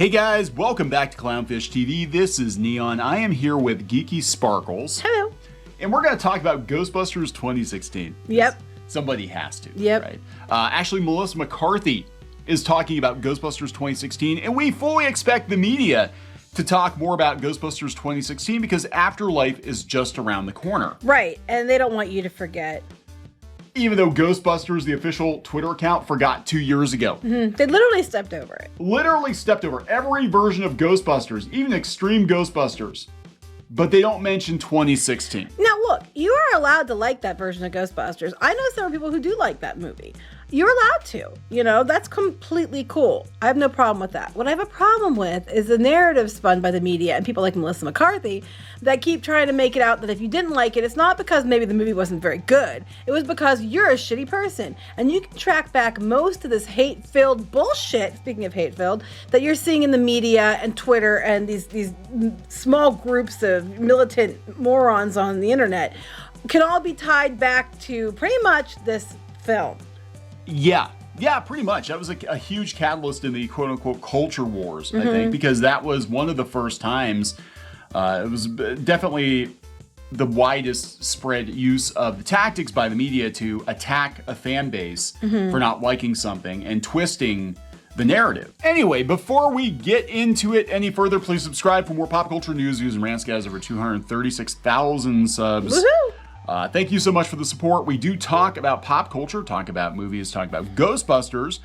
Hey guys, welcome back to Clownfish TV. This is Neon. I am here with Geeky Sparkles. Hello. And we're going to talk about Ghostbusters 2016. Yep. Somebody has to. Yep. Right? Actually, Melissa McCarthy is talking about Ghostbusters 2016, and we fully expect the media to talk more about Ghostbusters 2016 because Afterlife is just around the corner. Right, and they don't want you to forget. Even though Ghostbusters, the official Twitter account, forgot 2 years ago. Mm-hmm. They literally stepped over it. Literally stepped over every version of Ghostbusters, even Extreme Ghostbusters. But they don't mention 2016. Now look, you are allowed to like that version of Ghostbusters. I know some people who do like that movie. You're allowed to, that's completely cool. I have no problem with that. What I have a problem with is the narrative spun by the media and people like Melissa McCarthy that keep trying to make it out that if you didn't like it, it's not because maybe the movie wasn't very good. It was because you're a shitty person. And you can track back most of this hate-filled bullshit, speaking of hate-filled, that you're seeing in the media and Twitter and these small groups of militant morons on the internet can all be tied back to pretty much this film. Yeah, pretty much. That was a huge catalyst in the quote-unquote culture wars, I think, because that was one of the first times, it was definitely the widest spread use of the tactics by the media to attack a fan base for not liking something and twisting the narrative. Anyway, before we get into it any further, please subscribe for more pop culture news, and rants, guys. Over 236,000 subs. Woohoo! Thank you so much for the support. We do talk about pop culture, talk about movies, talk about Ghostbusters.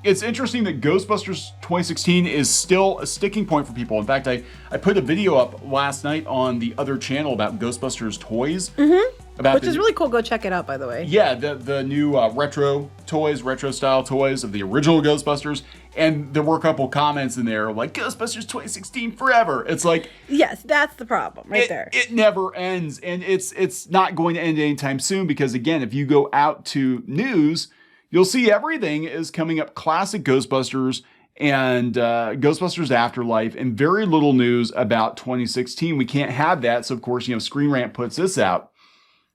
It's interesting that Ghostbusters 2016 is still a sticking point for people. In fact, I put a video up last night on the other channel about Ghostbusters toys. Which is really cool. Go check it out, by the way. Yeah, the new retro style toys of the original Ghostbusters. And there were a couple comments in there like, Ghostbusters 2016 forever. It's like... Yes, that's the problem there. It never ends. And it's not going to end anytime soon because, again, if you go out to news, you'll see everything is coming up classic Ghostbusters and Ghostbusters Afterlife and very little news about 2016. We can't have that. So, of course, Screen Rant puts this out.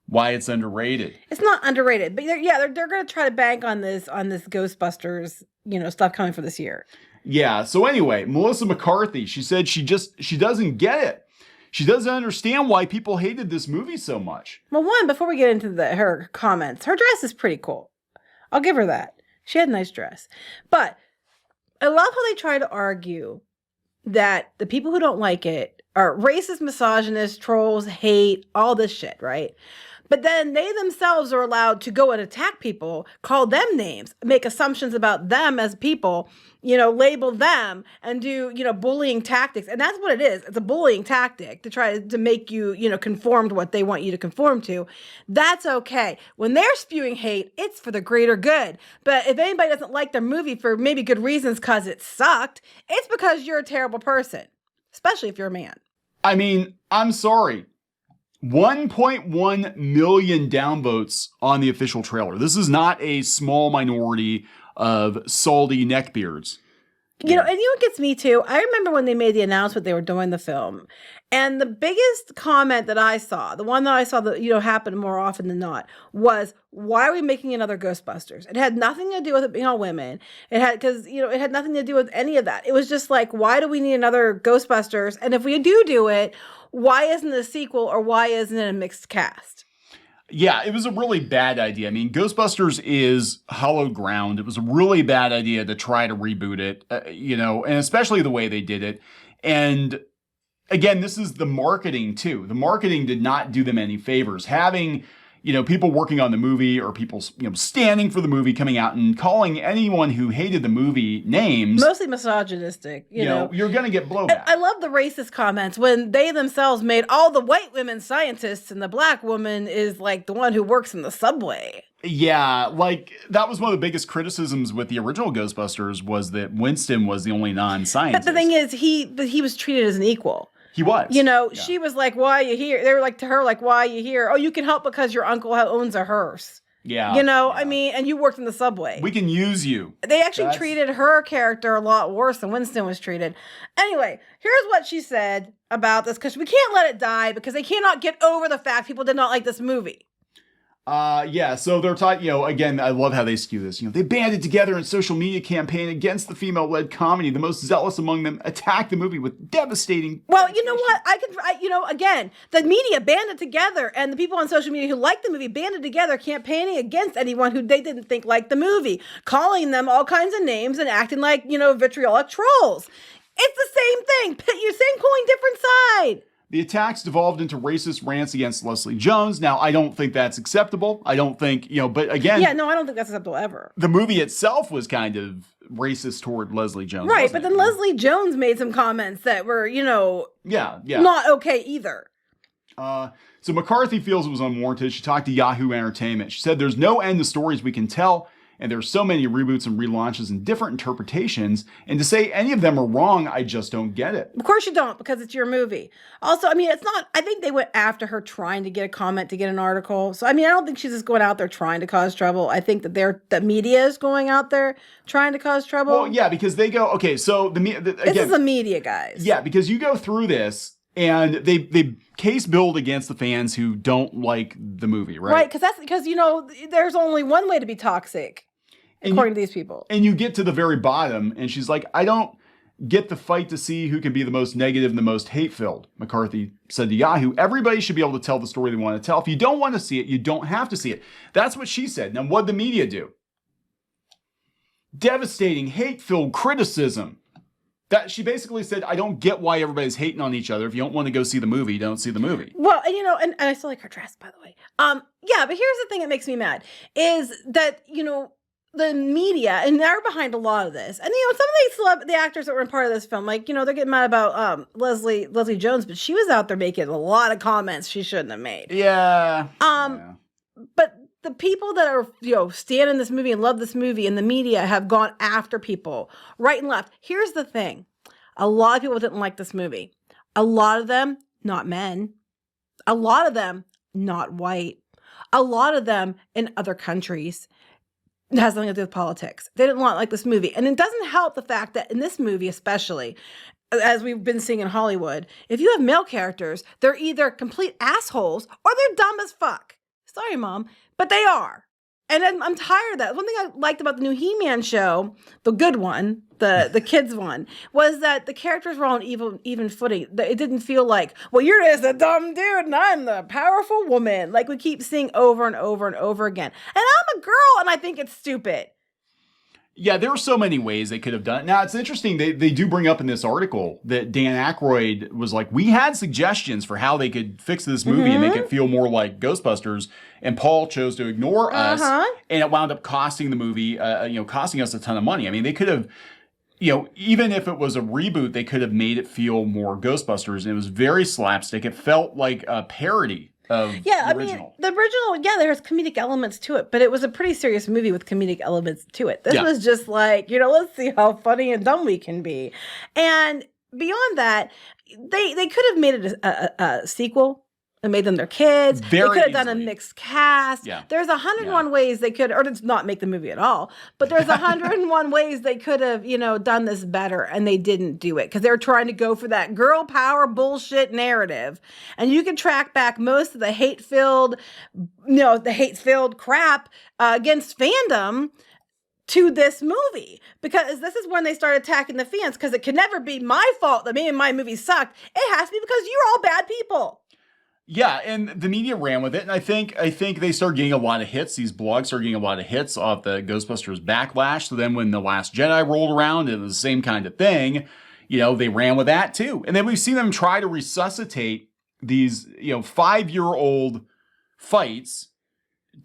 Why it's underrated. It's not underrated, but they're going to try to bank on this Ghostbusters, stuff coming for this year. Yeah. So anyway, Melissa McCarthy, she said she doesn't get it. She doesn't understand why people hated this movie so much. Well, before we get into her comments, her dress is pretty cool. I'll give her that. She had a nice dress. But I love how they try to argue that the people who don't like it are racist, misogynist, trolls, hate, all this shit, right? But then they themselves are allowed to go and attack people, call them names, make assumptions about them as people, label them and do, bullying tactics. And that's what it is. It's a bullying tactic to try to make you, conform to what they want you to conform to. That's okay. When they're spewing hate, it's for the greater good. But if anybody doesn't like their movie for maybe good reasons because it sucked, it's because you're a terrible person, especially if you're a man. I mean, I'm sorry. 1.1 million downvotes on the official trailer. This is not a small minority of salty neckbeards. And you know what gets me too? I remember when they made the announcement they were doing the film. And the biggest comment that I saw, the one that I saw that, happened more often than not, was, why are we making another Ghostbusters? It had nothing to do with it being all women. It had nothing to do with any of that. It was just like, why do we need another Ghostbusters? And if we do it, why isn't it a sequel or why isn't it a mixed cast? Yeah, it was a really bad idea. I mean, Ghostbusters is hallowed ground. It was a really bad idea to try to reboot it, and especially the way they did it. And again, this is the marketing too. The marketing did not do them any favors. Having, people working on the movie or people, standing for the movie coming out and calling anyone who hated the movie names. Mostly misogynistic, you're going to get blowback. I love the racist comments when they themselves made all the white women scientists and the black woman is like the one who works in the subway. Yeah, like that was one of the biggest criticisms with the original Ghostbusters was that Winston was the only non-scientist. But the thing is, he was treated as an equal. He was. She was like, why are you here? They were like to her, like, why are you here? Oh, you can help because your uncle owns a hearse. Yeah. I mean, and you worked in the subway. We can use you. They actually treated her character a lot worse than Winston was treated. Anyway, here's what she said about this, because we can't let it die because they cannot get over the fact people did not like this movie. Yeah, so they're talking, again, I love how they skew this. They banded together in social media campaign against the female-led comedy. The most zealous among them attacked the movie with devastating. Well, you know what? Again, the media banded together, and the people on social media who liked the movie banded together, campaigning against anyone who they didn't think liked the movie, calling them all kinds of names and acting like, vitriolic trolls. It's the same thing. You're same coin, different side. The attacks devolved into racist rants against Leslie Jones. Now, I don't think that's acceptable. I don't think, but again... Yeah, no, I don't think that's acceptable ever. The movie itself was kind of racist toward Leslie Jones. Right, but then Leslie Jones made some comments that were, Yeah. not okay either. So McCarthy feels it was unwarranted. She talked to Yahoo Entertainment. She said, there's no end to stories we can tell, and there's so many reboots and relaunches and different interpretations, and to say any of them are wrong, I just don't get it. Of course you don't, because it's your movie. Also, it's not, I think they went after her trying to get a comment to get an article. So, I don't think she's just going out there trying to cause trouble. I think that the media is going out there trying to cause trouble. Well, yeah, because they go, okay, so again, this is the media, guys. Yeah, because you go through this, and they case build against the fans who don't like the movie, right? Right, because there's only one way to be toxic, according to these people. And you get to the very bottom, and she's like, I don't get the fight to see who can be the most negative and the most hate-filled. McCarthy said to Yahoo, everybody should be able to tell the story they want to tell. If you don't want to see it, you don't have to see it. That's what she said. Now, what'd the media do? Devastating, hate-filled criticism. That she basically said, I don't get why everybody's hating on each other. If you don't want to go see the movie, don't see the movie. Well, and I still like her dress, by the way. Yeah, but here's the thing that makes me mad is that, the media, and they're behind a lot of this. And, some of the actors that were in part of this film, like, they're getting mad about Leslie Jones, but she was out there making a lot of comments she shouldn't have made. Yeah. But the people that are, stand in this movie and love this movie and the media have gone after people right and left. Here's the thing. A lot of people didn't like this movie. A lot of them, not men. A lot of them, not white. A lot of them in other countries. It has nothing to do with politics. They didn't like this movie. And it doesn't help the fact that in this movie especially, as we've been seeing in Hollywood, if you have male characters, they're either complete assholes or they're dumb as fuck. Sorry, Mom, but they are. And I'm tired of that. One thing I liked about the new He-Man show, the good one, the kids one, was that the characters were on even footing. It didn't feel like, well, you're just a dumb dude and I'm the powerful woman. Like we keep seeing over and over and over again. And I'm a girl and I think it's stupid. Yeah, there are so many ways they could have done it. Now, it's interesting, they do bring up in this article that Dan Aykroyd was like, we had suggestions for how they could fix this movie and make it feel more like Ghostbusters, and Paul chose to ignore us, and it wound up costing the movie, costing us a ton of money. They could have, even if it was a reboot, they could have made it feel more Ghostbusters, and it was very slapstick. It felt like a parody of the original. The original, there's comedic elements to it, but it was a pretty serious movie with comedic elements to it. This was just like, let's see how funny and dumb we can be. And beyond that, they could have made it a sequel and made them their kids. They could have done a mixed cast. Yeah. There's 101 ways they could, or to not make the movie at all, but there's 101 ways they could have, done this better, and they didn't do it because they were trying to go for that girl power bullshit narrative. And you can track back most of the hate-filled crap against fandom to this movie, because this is when they start attacking the fans, because it can never be my fault that me and my movie sucked. It has to be because you're all bad people. Yeah, and the media ran with it, and I think they started getting a lot of hits. These blogs started getting a lot of hits off the Ghostbusters backlash. So then when The Last Jedi rolled around, it was the same kind of thing. They ran with that too. And then we've seen them try to resuscitate these, 5-year-old fights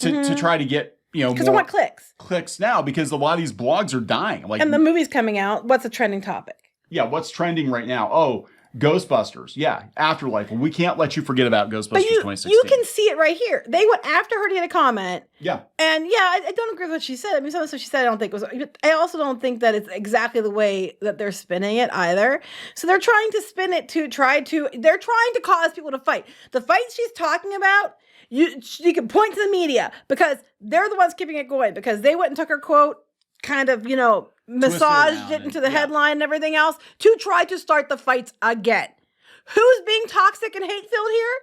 to try to get, because they want clicks. Clicks now, because a lot of these blogs are dying. And the movie's coming out. What's a trending topic? Yeah, what's trending right now? Oh, Ghostbusters, Afterlife. Well, we can't let you forget about Ghostbusters 2016. You can see it right here. They went after her to get a comment. Yeah. And I don't agree with what she said. Some of the stuff she said I don't think was... I also don't think that it's exactly the way that they're spinning it either. So they're trying to spin it they're trying to cause people to fight. The fights she's talking about, you can point to the media because they're the ones keeping it going, because they went and took her quote, kind of, massaged it into the headline and everything else to try to start the fights again. Who's being toxic and hate-filled here?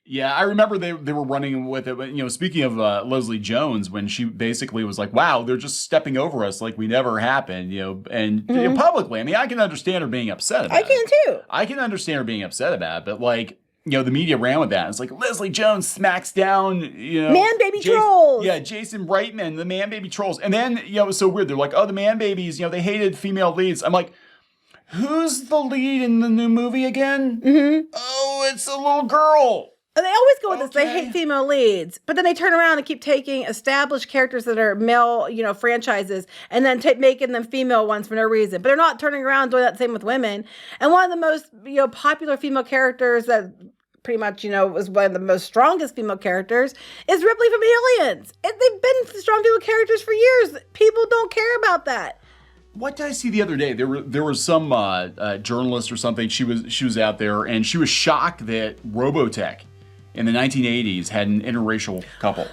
Yeah, I remember they were running with it. But, speaking of Leslie Jones, when she basically was like, "Wow, they're just stepping over us like we never happened," and publicly. I mean, I can understand her being upset about it. I can too. I can understand her being upset about it, but like, the media ran with that. It's like Leslie Jones smacks down, man baby trolls. Yeah, Jason Reitman, the man baby trolls, and then it was so weird. They're like, "Oh, the man babies, they hated female leads." I'm like, who's the lead in the new movie again? Mm-hmm. Oh, it's a little girl. They always go with this. They hate female leads, but then they turn around and keep taking established characters that are male, franchises, and then making them female ones for no reason. But they're not turning around and doing that same with women. And one of the most, popular female characters that pretty much, was one of the most strongest female characters is Ripley from Aliens. And they've been strong female characters for years. People don't care about that. What did I see the other day? There was some journalist or something. She was out there and she was shocked that Robotech in the 1980s had an interracial couple.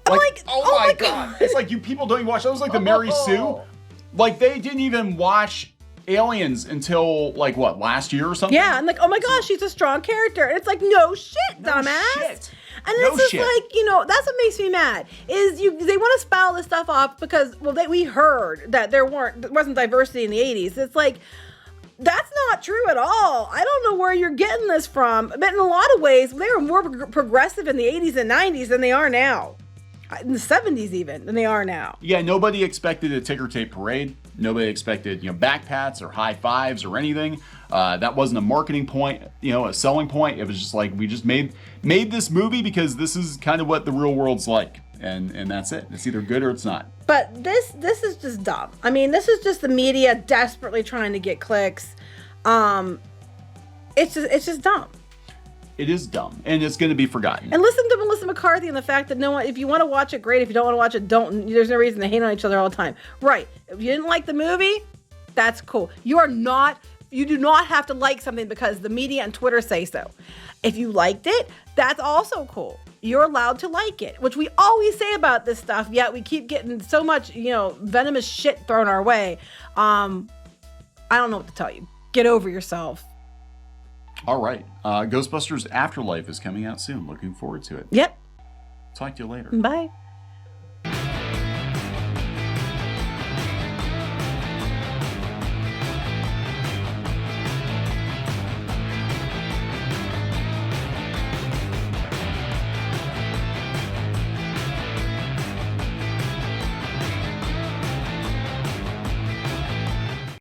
Like, oh my God. It's like, you people don't even watch. That was like the Mary Sue. Like, they didn't even watch Aliens until, like, what, last year or something? Yeah, I'm like, oh my gosh, she's a strong character. And it's like, no shit, dumbass. Shit. And it's just like, that's what makes me mad, is they want to spout this stuff off because, we heard that there wasn't diversity in the 80s. It's like, that's not true at all. I don't know where you're getting this from, but in a lot of ways, they were more progressive in the 80s and 90s than they are now. In the 70s even, than they are now. Yeah, nobody expected a ticker tape parade. Nobody expected, back pats or high fives or anything. That wasn't a marketing point, a selling point. It was just like, we just made this movie because this is kind of what the real world's like. And that's it. It's either good or it's not. But this is just dumb. I mean, this is just the media desperately trying to get clicks. It's just dumb. It is dumb, and it's going to be forgotten. And listen to Melissa McCarthy and the fact that no one, if you want to watch it, great. If you don't want to watch it, don't. There's no reason to hate on each other all the time. Right. If you didn't like the movie, that's cool. You do not have to like something because the media and Twitter say so. If you liked it, that's also cool. You're allowed to like it, which we always say about this stuff, yet we keep getting so much, venomous shit thrown our way. I don't know what to tell you. Get over yourself. All right. Ghostbusters Afterlife is coming out soon. Looking forward to it. Yep. Talk to you later. Bye.